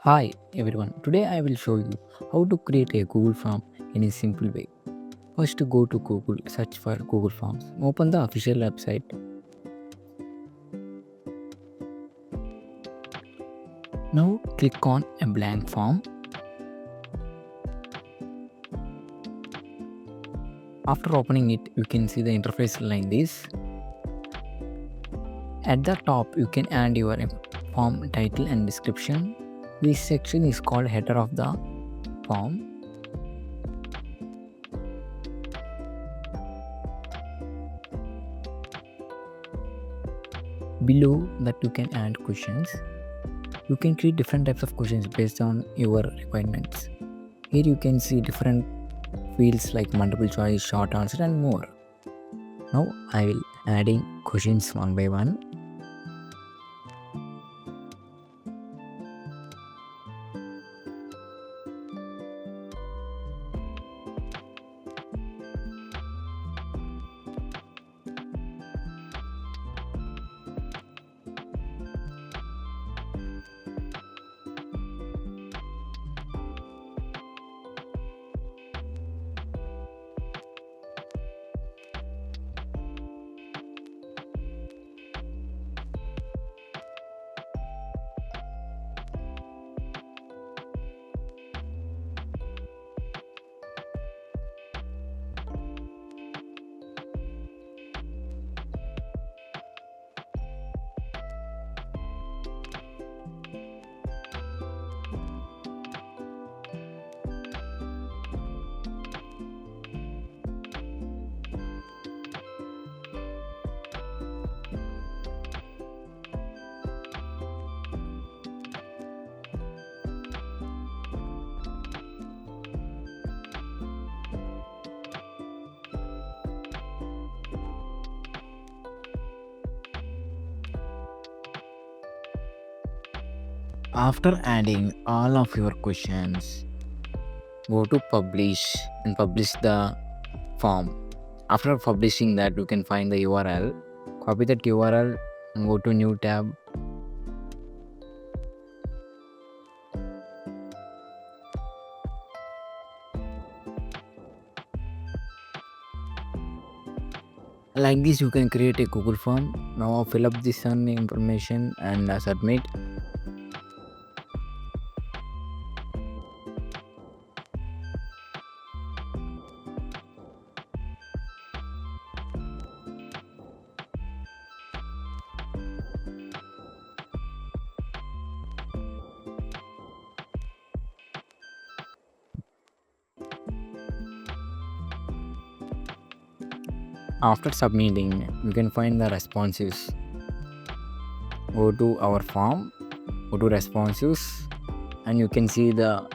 Hi everyone, today I will show you how to create a Google form in a simple way. First go to Google, search for Google Forms, open the official website. Now click on a blank form. After opening it, you can see the interface like this. At the top, you can add your form title and description. This section is called header of the form. Below that you can add questions. You can create different types of questions based on your requirements. Here you can see different fields like multiple choice, short answer and more. Now I will adding questions one by one. After adding all of your questions, go to publish and publish the form. After publishing that, you can find the URL, copy that URL and go to new tab. Like this, you can create a Google form. Now fill up this information and submit. After submitting, you can find the responses. Go to our form, go to responses, and you can see the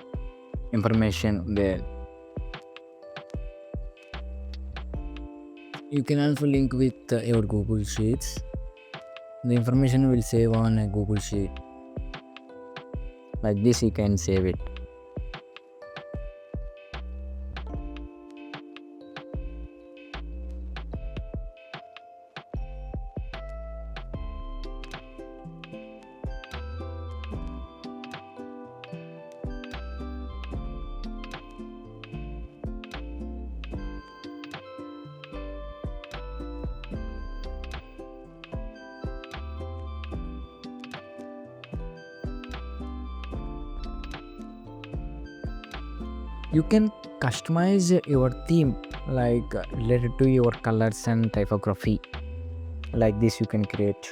information there. You can also link with your Google Sheets. The information will save on a Google Sheet. Like this, you can save it. You can customize your theme like related to your colors and typography. Like this, you can create.